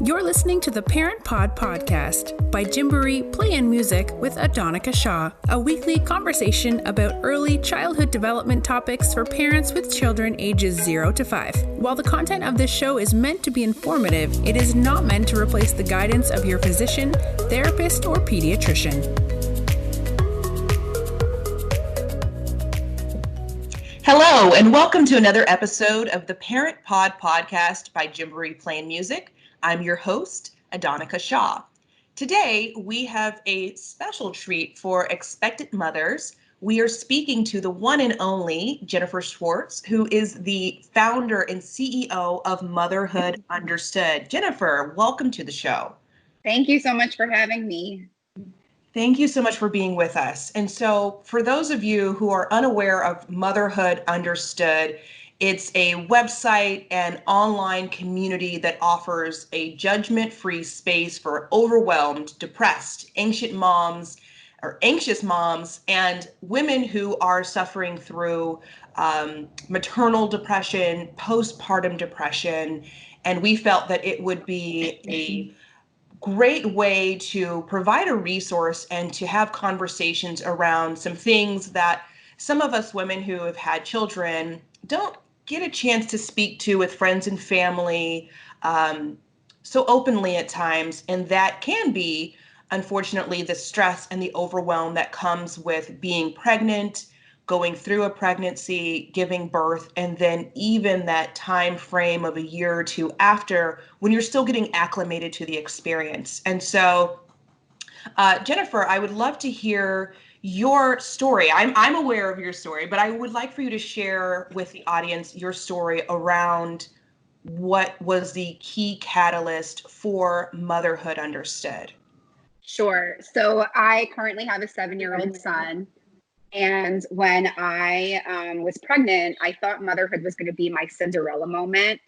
You're listening to the Parent Pod podcast by Gymboree Play and Music with Adonica Shaw, a weekly conversation about early childhood development topics for parents with children ages 0 to 5. While the content of this show is meant to be informative, it is not meant to replace the guidance of your physician, therapist, or pediatrician. Hello, and welcome to another episode of the Parent Pod podcast by Gymboree Play and Music. I'm your host, Adonica Shaw. Today, we have a special treat for expectant mothers. We are speaking to the one and only Jennifer Schwartz, who is the founder and CEO of Motherhood Understood. Jennifer, welcome to the show. Thank you so much for having me. Thank you so much for being with us. And so for those of you who are unaware of Motherhood Understood, it's a website and online community that offers a judgment-free space for overwhelmed, depressed, anxious moms, and women who are suffering through maternal depression, postpartum depression. And we felt that it would be a great way to provide a resource and to have conversations around some things that some of us women who have had children don't get a chance to speak to with friends and family so openly at times. And that can be, unfortunately, the stress and the overwhelm that comes with being pregnant, going through a pregnancy, giving birth, and then even that time frame of a year or two after when you're still getting acclimated to the experience. And so, Jennifer, I would love to hear your story. I'm aware of your story, but I would like for you to share with the audience your story around what was the key catalyst for Motherhood Understood. Sure. So I currently have a 7-year-old son. And when I was pregnant, I thought motherhood was going to be my Cinderella moment.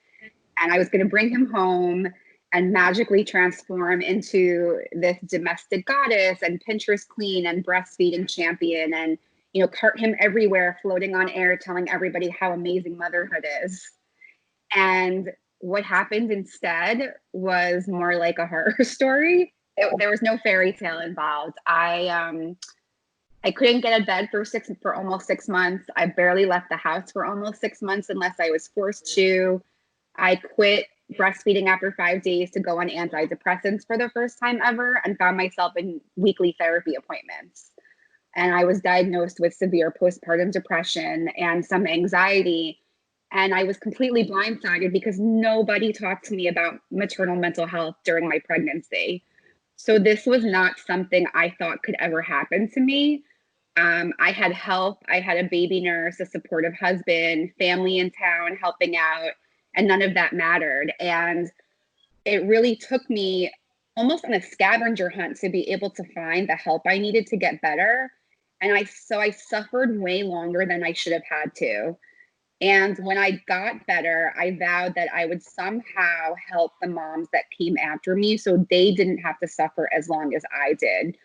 And I was going to bring him home and magically transform into this domestic goddess and Pinterest queen and breastfeeding champion and, cart him everywhere, floating on air, telling everybody how amazing motherhood is. And what happened instead was more like a horror story. There was no fairy tale involved. I couldn't get out of bed for almost 6 months. I barely left the house for almost 6 months unless I was forced to. I quit breastfeeding after 5 days to go on antidepressants for the first time ever and found myself in weekly therapy appointments. And I was diagnosed with severe postpartum depression and some anxiety. And I was completely blindsided because nobody talked to me about maternal mental health during my pregnancy. So this was not something I thought could ever happen to me. I had help. I had a baby nurse, a supportive husband, family in town helping out, and none of that mattered. And it really took me almost on a scavenger hunt to be able to find the help I needed to get better. And I suffered way longer than I should have had to. And when I got better, I vowed that I would somehow help the moms that came after me so they didn't have to suffer as long as I did.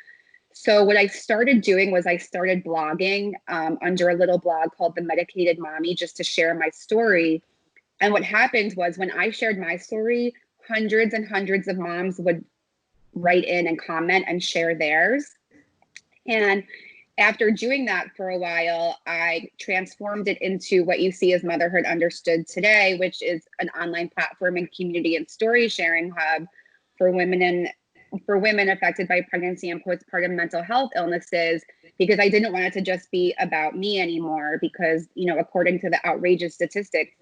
So what I started doing was I started blogging under a little blog called The Medicated Mommy just to share my story. And what happened was when I shared my story, hundreds and hundreds of moms would write in and comment and share theirs. And after doing that for a while, I transformed it into what you see as Motherhood Understood today, which is an online platform and community and story sharing hub for women affected by pregnancy and postpartum mental health illnesses, because I didn't want it to just be about me anymore, because, according to the outrageous statistics,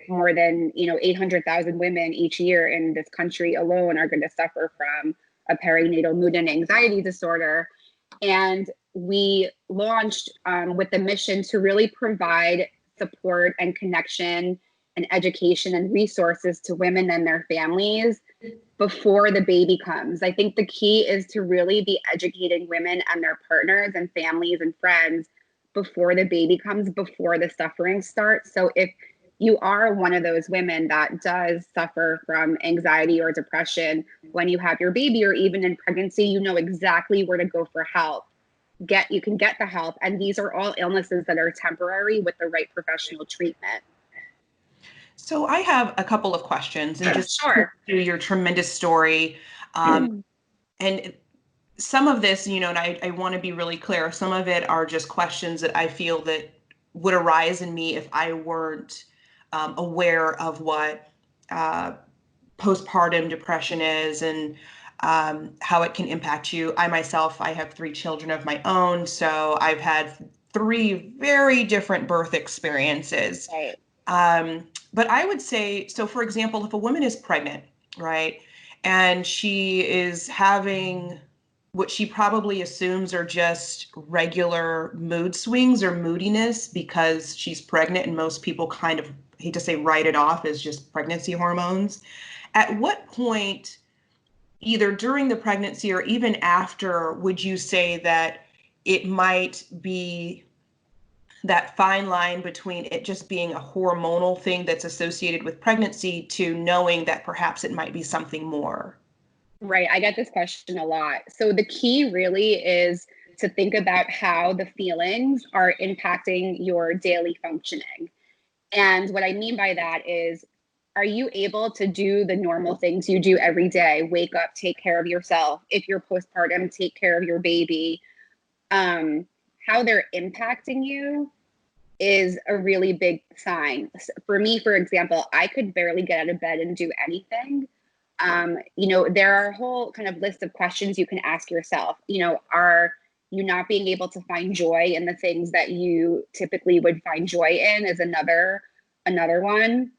more than, 800,000 women each year in this country alone are going to suffer from a perinatal mood and anxiety disorder. And we launched with the mission to really provide support and connection and education and resources to women and their families before the baby comes. I think the key is to really be educating women and their partners and families and friends before the baby comes, before the suffering starts. So if you are one of those women that does suffer from anxiety or depression when you have your baby or even in pregnancy, you know exactly where to go for help. You can get the help. And these are all illnesses that are temporary with the right professional treatment. So I have a couple of questions and just Sure. through your tremendous story. And some of this, and I want to be really clear, some of it are just questions that I feel that would arise in me if I weren't aware of what postpartum depression is and how it can impact you. I have 3 children of my own, so I've had 3 very different birth experiences. Right. But I would say, so for example, if a woman is pregnant, right, and she is having what she probably assumes are just regular mood swings or moodiness because she's pregnant, and most people kind of, I hate to say, write it off as just pregnancy hormones. At what point, either during the pregnancy or even after, would you say that it might be that fine line between it just being a hormonal thing that's associated with pregnancy to knowing that perhaps it might be something more? Right. I get this question a lot. So the key really is to think about how the feelings are impacting your daily functioning. And what I mean by that is, are you able to do the normal things you do every day? Wake up, take care of yourself. If you're postpartum, take care of your baby. How they're impacting you is a really big sign. For me, for example, I could barely get out of bed and do anything. There are a whole kind of list of questions you can ask yourself. Are you not being able to find joy in the things that you typically would find joy in is another one.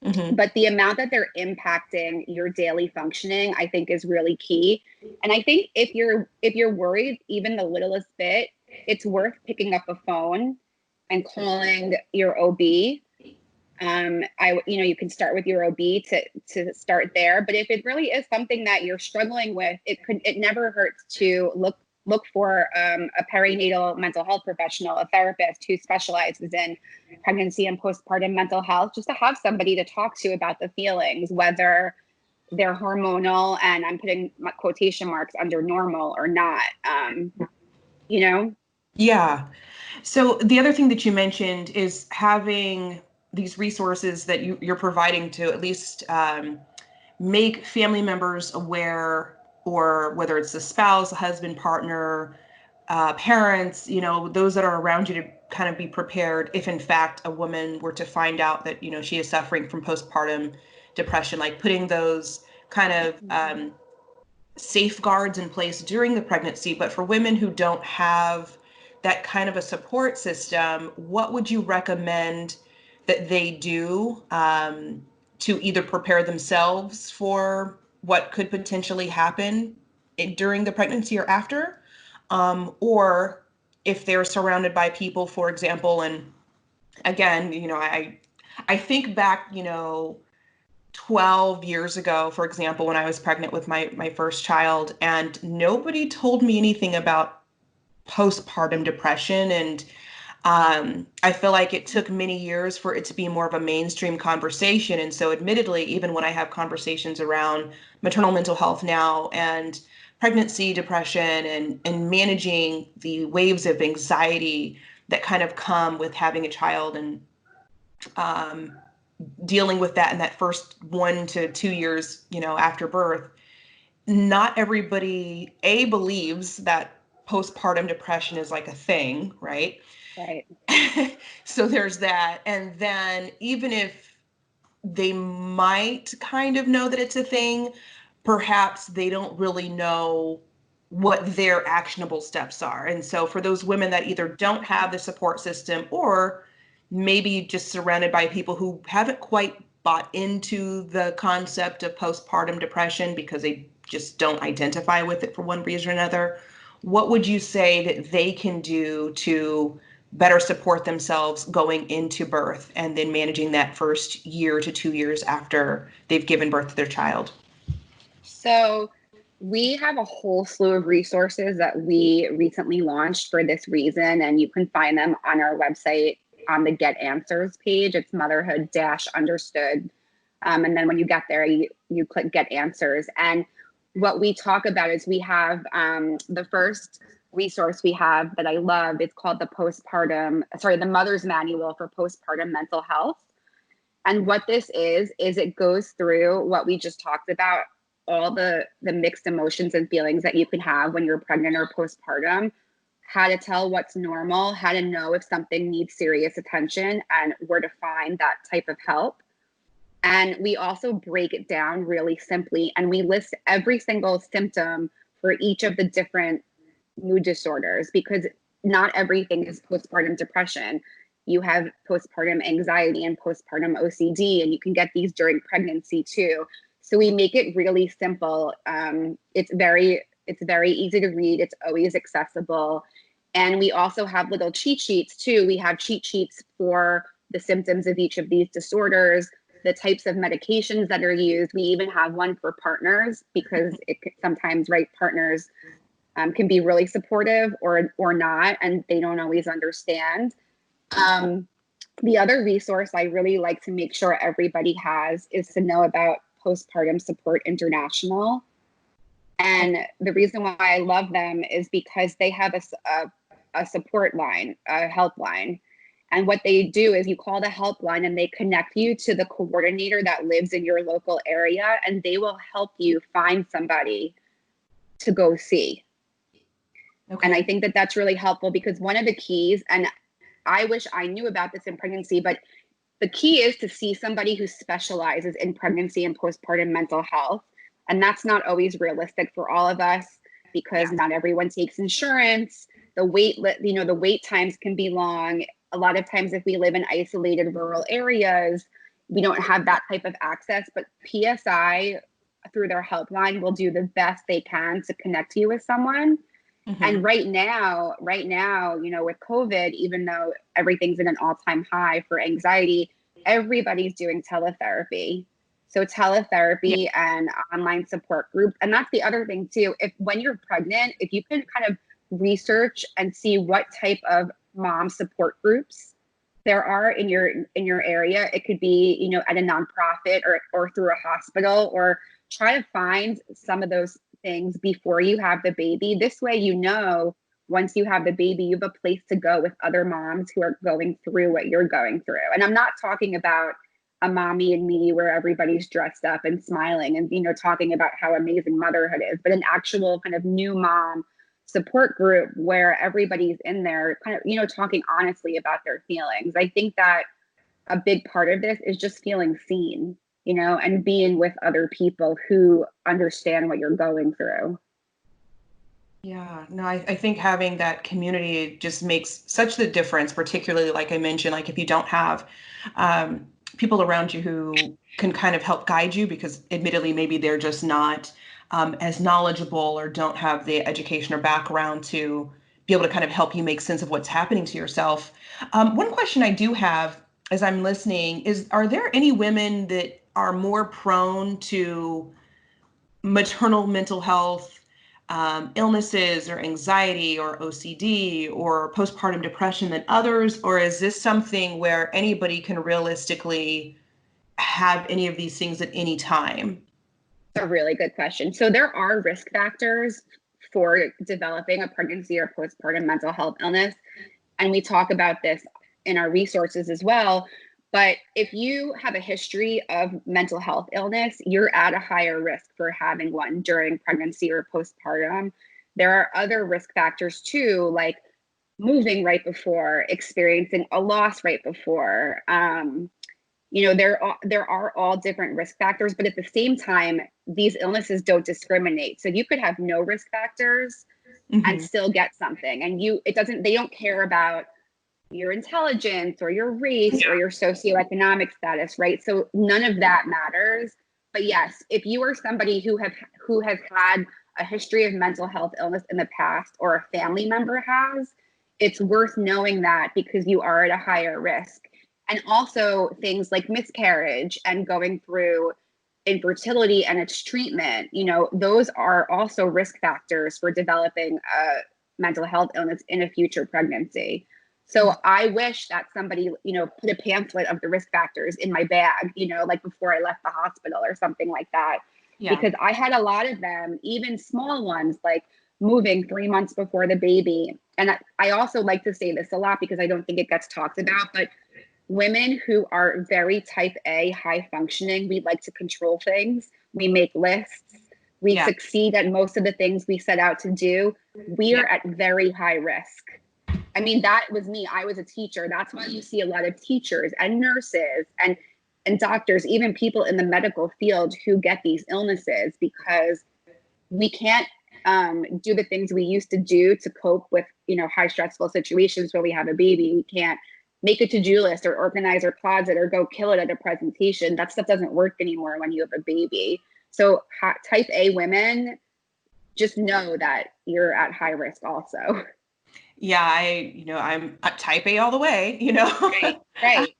Mm-hmm. But the amount that they're impacting your daily functioning, I think, is really key. And I think if you're worried even the littlest bit, it's worth picking up a phone and calling your OB. You can start with your OB to start there. But if it really is something that you're struggling with, it never hurts to look for a perinatal mental health professional, a therapist who specializes in pregnancy and postpartum mental health, just to have somebody to talk to about the feelings, whether they're hormonal, and I'm putting quotation marks under normal, or not. Yeah. So the other thing that you mentioned is having these resources that you're providing to at least make family members aware, or whether it's the spouse, a husband, partner, parents, those that are around you, to kind of be prepared if in fact a woman were to find out that, she is suffering from postpartum depression, like putting those kind of safeguards in place during the pregnancy. But for women who don't have that kind of a support system, what would you recommend that they do to either prepare themselves for what could potentially happen during the pregnancy or after? Or if they're surrounded by people, for example, and again, I think back, 12 years ago, for example, when I was pregnant with my first child, and nobody told me anything about postpartum depression. And I feel like it took many years for it to be more of a mainstream conversation. And so admittedly, even when I have conversations around maternal mental health now and pregnancy depression and managing the waves of anxiety that kind of come with having a child, and um, dealing with that in that first 1 to 2 years, after birth, not everybody believes that postpartum depression is like a thing, right? Right. So there's that. And then even if they might kind of know that it's a thing, perhaps they don't really know what their actionable steps are. And so for those women that either don't have the support system, or maybe just surrounded by people who haven't quite bought into the concept of postpartum depression because they just don't identify with it for one reason or another, what would you say that they can do to better support themselves going into birth and then managing that first year to 2 years after they've given birth to their child? So we have a whole slew of resources that we recently launched for this reason, and you can find them on our website on the Get Answers page. It's Motherhood Understood. And then when you get there, you click Get Answers. And what we talk about is we have the first resource we have that I love. It's called the Mother's Manual for Postpartum Mental Health. And what this is it goes through what we just talked about, all the mixed emotions and feelings that you can have when you're pregnant or postpartum, how to tell what's normal, how to know if something needs serious attention, and where to find that type of help. And we also break it down really simply, and we list every single symptom for each of the different mood disorders, because not everything is postpartum depression. You have postpartum anxiety and postpartum OCD, and you can get these during pregnancy too. So we make it really simple. It's very easy to read. It's always accessible. And we also have little cheat sheets too. We have cheat sheets for the symptoms of each of these disorders, the types of medications that are used. We even have one for partners, because sometimes, right, partners can be really supportive or not, and they don't always understand. The other resource I really like to make sure everybody has is to know about Postpartum Support International. And the reason why I love them is because they have a support line, a helpline. And what they do is you call the helpline and they connect you to the coordinator that lives in your local area, and they will help you find somebody to go see. Okay. And I think that that's really helpful, because one of the keys, and I wish I knew about this in pregnancy, but the key is to see somebody who specializes in pregnancy and postpartum mental health. And that's not always realistic for all of us, because not everyone takes insurance. The wait times can be long. A lot of times, if we live in isolated rural areas, we don't have that type of access. But PSI, through their helpline, will do the best they can to connect you with someone. Mm-hmm. And right now, with COVID, even though everything's in an all-time high for anxiety, everybody's doing teletherapy. So teletherapy and online support groups. And that's the other thing too. When you're pregnant, if you can kind of research and see what type of mom support groups there are in your area, it could be, at a nonprofit or through a hospital, or try to find some of those things before you have the baby. This way, once you have the baby, you have a place to go with other moms who are going through what you're going through. And I'm not talking about a mommy and me where everybody's dressed up and smiling and, talking about how amazing motherhood is, but an actual kind of new mom support group where everybody's in there kind of, talking honestly about their feelings. I think that a big part of this is just feeling seen, and being with other people who understand what you're going through. Yeah, no, I think having that community just makes such the difference, particularly like I mentioned, like if you don't have people around you who can kind of help guide you, because admittedly, maybe they're just not as knowledgeable or don't have the education or background to be able to kind of help you make sense of what's happening to yourself. One question I do have as I'm listening is, are there any women that are more prone to maternal mental health illnesses or anxiety or OCD or postpartum depression than others? Or is this something where anybody can realistically have any of these things at any time? A really good question. So there are risk factors for developing a pregnancy or postpartum mental health illness. And we talk about this in our resources as well. But if you have a history of mental health illness, you're at a higher risk for having one during pregnancy or postpartum. There are other risk factors too, like moving right before, experiencing a loss right before. There are all different risk factors, but at the same time, these illnesses don't discriminate. So you could have no risk factors and still get something. And they don't care about your intelligence or your race or your socioeconomic status, right? So none of that matters. But yes, if you are somebody who has had a history of mental health illness in the past, or a family member has, it's worth knowing that, because you are at a higher risk. And also things like miscarriage and going through infertility and its treatment, those are also risk factors for developing a mental health illness in a future pregnancy. So I wish that somebody, put a pamphlet of the risk factors in my bag, like before I left the hospital or something like that. Yeah. Because I had a lot of them, even small ones, like moving 3 months before the baby. And I also like to say this a lot because I don't think it gets talked about, but women who are very type A, high functioning, we like to control things. We make lists. We succeed at most of the things we set out to do. We are at very high risk. I mean, that was me. I was a teacher. That's why you see a lot of teachers and nurses and doctors, even people in the medical field who get these illnesses, because we can't do the things we used to do to cope with, high stressful situations where we have a baby. We can't make a to-do list or organize our closet or go kill it at a presentation. That stuff doesn't work anymore when you have a baby. So type A women, just know that you're at high risk also. Yeah, I'm type A all the way, Right.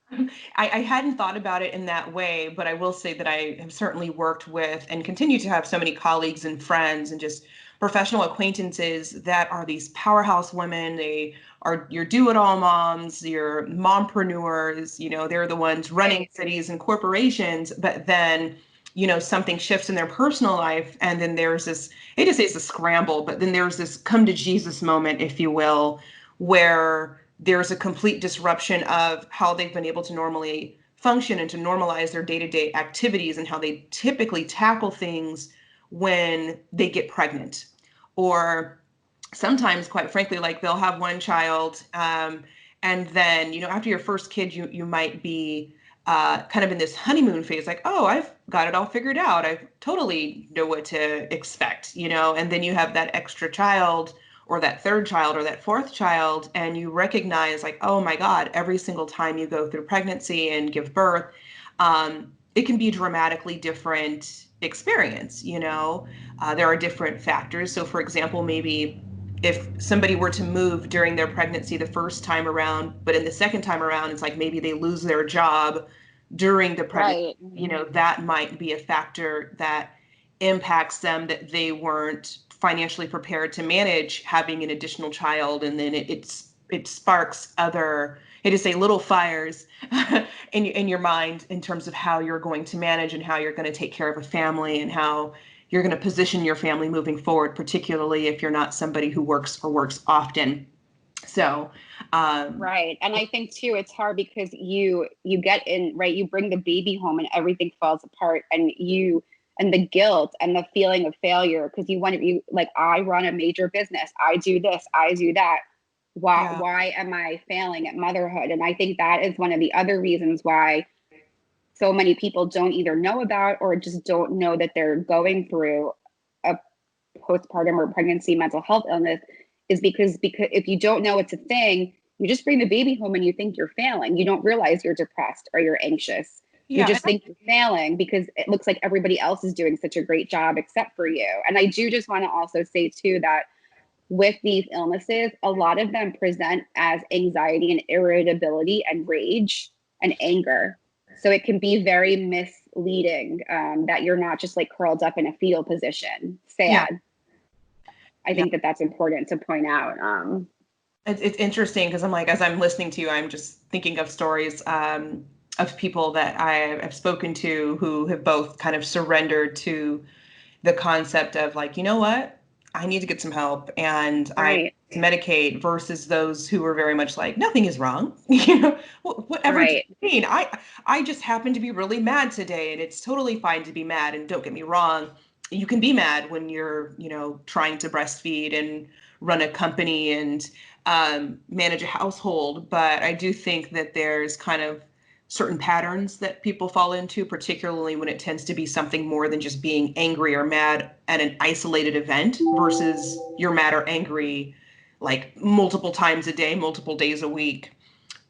I hadn't thought about it in that way, but I will say that I have certainly worked with and continue to have so many colleagues and friends and just professional acquaintances that are these powerhouse women. They are your do-it-all moms, your mompreneurs, they're the ones running cities and corporations, but then something shifts in their personal life. And then there's this, I hate to say it's a scramble, but then there's this come to Jesus moment, if you will, where there's a complete disruption of how they've been able to normally function and to normalize their day-to-day activities and how they typically tackle things when they get pregnant. Or sometimes, quite frankly, like they'll have one child, and then, after your first kid, you might be kind of in this honeymoon phase, like, oh, I've got it all figured out. I totally know what to expect, and then you have that extra child or that third child or that fourth child, and you recognize like, oh my God, every single time you go through pregnancy and give birth, it can be a dramatically different experience, there are different factors. So for example, maybe if somebody were to move during their pregnancy the first time around, but in the second time around, it's like maybe they lose their job during the pregnancy, that might be a factor that impacts them, that they weren't financially prepared to manage having an additional child. And then it sparks other, I hate to say, little fires in your mind in terms of how you're going to manage and how you're going to take care of a family and how you're going to position your family moving forward, particularly if you're not somebody who works or works often. So, right. And I think too, it's hard because you get in, right, you bring the baby home and everything falls apart, and the guilt and the feeling of failure, because you like, I run a major business, I do this, I do that. Why am I failing at motherhood? And I think that is one of the other reasons why so many people don't either know about or just don't know that they're going through a postpartum or pregnancy mental health illness, is because if you don't know it's a thing, you just bring the baby home and you think you're failing. You don't realize you're depressed or you're anxious. You just think you're failing because it looks like everybody else is doing such a great job except for you. And I do just want to also say too that with these illnesses, a lot of them present as anxiety and irritability and rage and anger. So it can be very misleading that you're not just like curled up in a fetal position, sad. I think that that's important to point out. It's interesting because I'm like, as I'm listening to you, I'm just thinking of stories of people that I have spoken to who have both kind of surrendered to the concept of like, you know what, I need to get some help and I medicate, versus those who are very much like, nothing is wrong. Whatever do you mean? I just happen to be really mad today, and it's totally fine to be mad. And don't get me wrong, you can be mad when you're, trying to breastfeed and run a company and manage a household. But I do think that there's kind of certain patterns that people fall into, particularly when it tends to be something more than just being angry or mad at an isolated event versus you're mad or angry like multiple times a day, multiple days a week,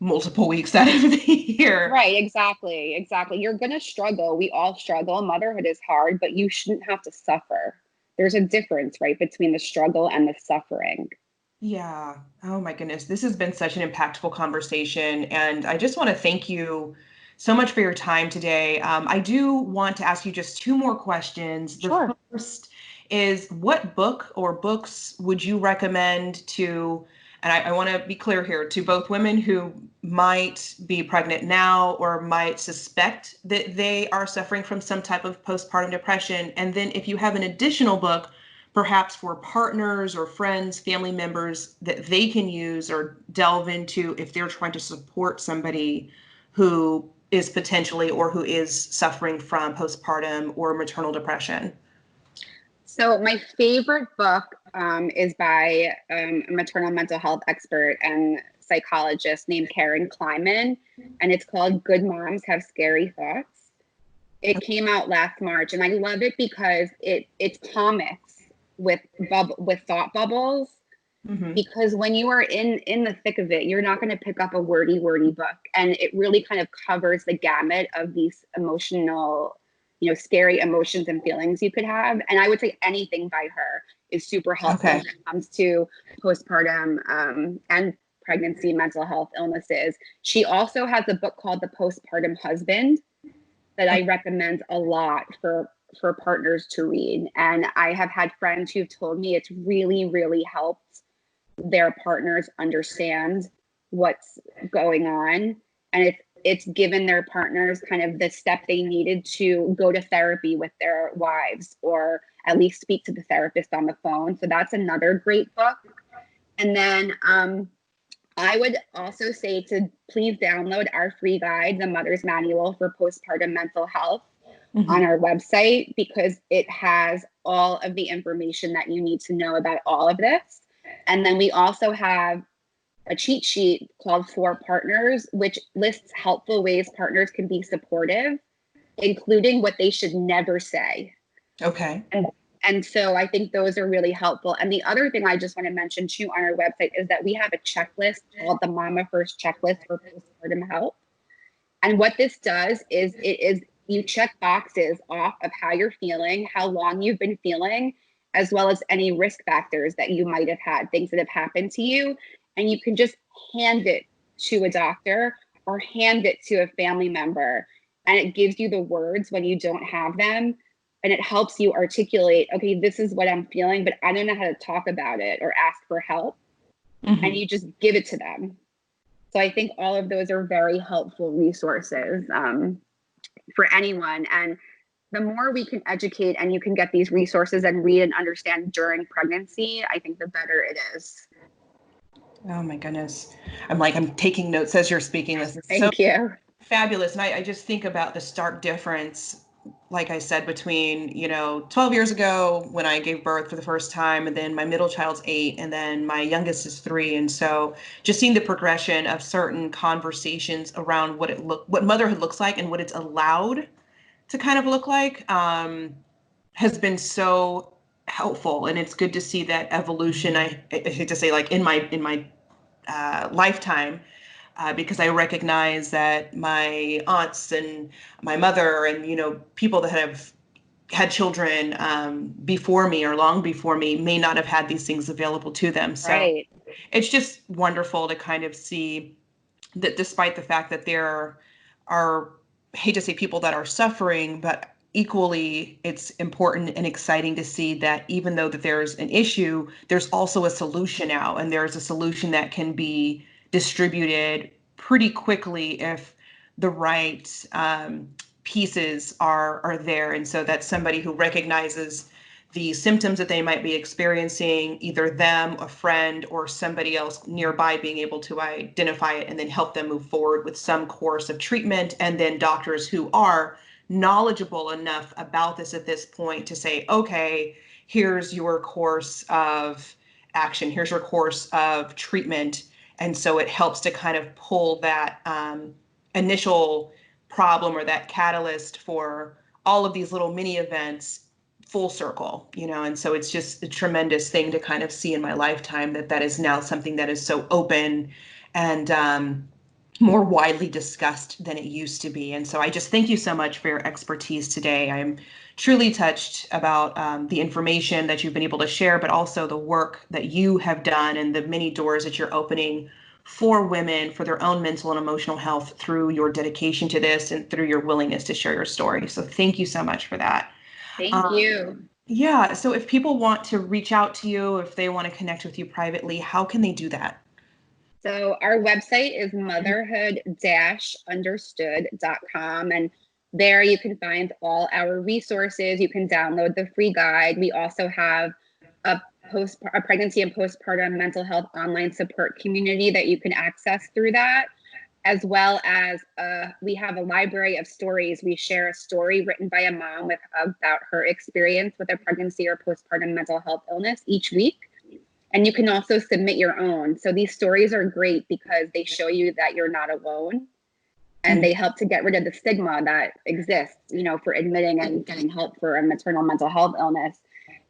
multiple weeks out of the year. Right, exactly. You're going to struggle. We all struggle. Motherhood is hard, but you shouldn't have to suffer. There's a difference, right, between the struggle and the suffering. Yeah. Oh my goodness. This has been such an impactful conversation. And I just want to thank you so much for your time today. I do want to ask you just two more questions. The first is, what book or books would you recommend to, and I want to be clear here, to both women who might be pregnant now or might suspect that they are suffering from some type of postpartum depression. And then if you have an additional book, perhaps for partners or friends, family members, that they can use or delve into if they're trying to support somebody who is potentially or who is suffering from postpartum or maternal depression? So my favorite book is by a maternal mental health expert and psychologist named Karen Kleiman, and it's called Good Moms Have Scary Thoughts. It came out last March, and I love it because it's comics with thought bubbles. Mm-hmm. Because when you are in the thick of it, you're not going to pick up a wordy book, and it really kind of covers the gamut of these emotional, scary emotions and feelings you could have. And I would say anything by her is super helpful when it comes to postpartum and pregnancy mental health illnesses. She also has a book called The Postpartum Husband that I recommend a lot for partners to read. And I have had friends who've told me it's really, really helped their partners understand what's going on. And it's given their partners kind of the step they needed to go to therapy with their wives, or at least speak to the therapist on the phone. So that's another great book. And then I would also say to please download our free guide, The Mother's Manual for Postpartum Mental Health, on our website, because it has all of the information that you need to know about all of this. And then we also have a cheat sheet called For Partners, which lists helpful ways partners can be supportive, including what they should never say. Okay. And so I think those are really helpful. And the other thing I just want to mention too on our website is that we have a checklist called the Mama First Checklist for Postpartum Health. And what this does is you check boxes off of how you're feeling, how long you've been feeling, as well as any risk factors that you might have had, things that have happened to you. And you can just hand it to a doctor or hand it to a family member. And it gives you the words when you don't have them. And it helps you articulate, okay, this is what I'm feeling, but I don't know how to talk about it or ask for help. And you just give it to them. So I think all of those are very helpful resources for anyone. And the more we can educate and you can get these resources and read and understand during pregnancy, I think the better it is. Oh my goodness. I'm taking notes as you're speaking. This is Thank you. Fabulous. And I just think about the stark difference, like I said, between, 12 years ago when I gave birth for the first time, and then my middle child's 8, and then my youngest is 3. And so just seeing the progression of certain conversations around what motherhood looks like and what it's allowed to kind of look like has been so helpful. And it's good to see that evolution. I hate to say, like, in my lifetime, because I recognize that my aunts and my mother and, people that have had children before me or long before me may not have had these things available to them. So It's just wonderful to kind of see that despite the fact that there are, I hate to say, people that are suffering, but equally it's important and exciting to see that even though that there's an issue, there's also a solution now, and there's a solution that can be distributed pretty quickly if the right pieces are there. And so that's somebody who recognizes the symptoms that they might be experiencing, either them, a friend, or somebody else nearby being able to identify it and then help them move forward with some course of treatment. And then doctors who are knowledgeable enough about this at this point to say, okay, here's your course of action, here's your course of treatment. And so it helps to kind of pull that initial problem or that catalyst for all of these little mini events full circle, and so it's just a tremendous thing to kind of see in my lifetime that is now something that is so open and more widely discussed than it used to be. And so I just thank you so much for your expertise today. I'm truly touched about the information that you've been able to share, but also the work that you have done and the many doors that you're opening for women for their own mental and emotional health through your dedication to this and through your willingness to share your story. So thank you so much for that. Thank you. Yeah. So if people want to reach out to you, if they want to connect with you privately, how can they do that? So our website is motherhood-understood.com. And there you can find all our resources. You can download the free guide. We also have a pregnancy and postpartum mental health online support community that you can access through that. as well as we have a library of stories. We share a story written by a mom about her experience with a pregnancy or postpartum mental health illness each week. And you can also submit your own. So these stories are great because they show you that you're not alone, and they help to get rid of the stigma that exists, for admitting and getting help for a maternal mental health illness.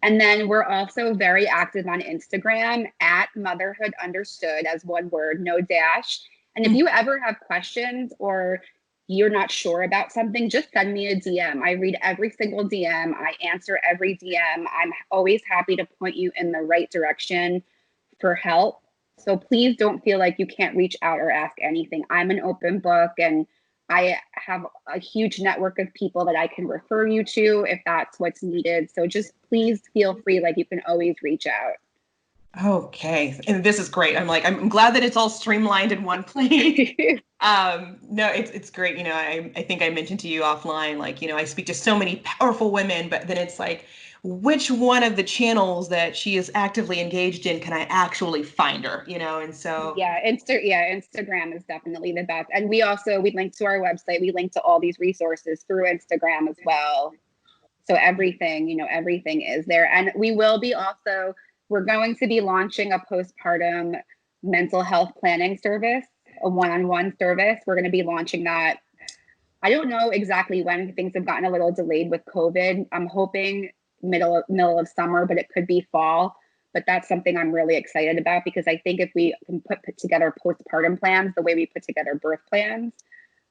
And then we're also very active on Instagram at Motherhood Understood, as one word, no dash. And if you ever have questions or you're not sure about something, just send me a DM. I read every single DM. I answer every DM. I'm always happy to point you in the right direction for help. So please don't feel like you can't reach out or ask anything. I'm an open book, and I have a huge network of people that I can refer you to if that's what's needed. So just please feel free, like you can always reach out. Okay. And this is great. I'm glad that it's all streamlined in one place. No, it's great. I think I mentioned to you offline, I speak to so many powerful women, but then it's like, which one of the channels that she is actively engaged in can I actually find her, and so. Instagram is definitely the best. And we link to our website. We link to all these resources through Instagram as well. So everything is there. And we're going to be launching a postpartum mental health planning service, a one-on-one service. We're going to be launching that. I don't know exactly when. Things have gotten a little delayed with COVID. I'm hoping middle of summer, but it could be fall. But that's something I'm really excited about, because I think if we can put together postpartum plans the way we put together birth plans,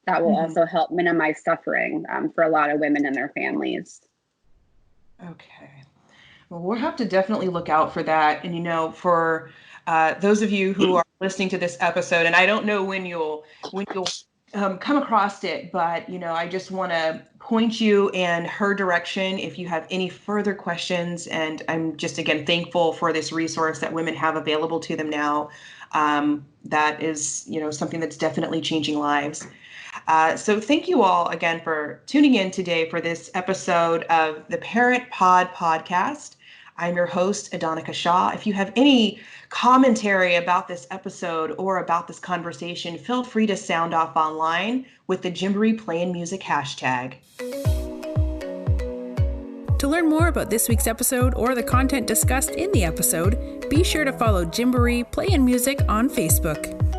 that will also help minimize suffering for a lot of women and their families. Okay. Well, we'll have to definitely look out for that. And, for those of you who are listening to this episode, and I don't know when you'll come across it, but, I just want to point you in her direction if you have any further questions. And I'm just, again, thankful for this resource that women have available to them now. That is, something that's definitely changing lives. So thank you all again for tuning in today for this episode of the Parent Pod podcast. I'm your host, Adonica Shaw. If you have any commentary about this episode or about this conversation, feel free to sound off online with the Gymboree Playing Music hashtag. To learn more about this week's episode or the content discussed in the episode, be sure to follow Gymboree Playing Music on Facebook.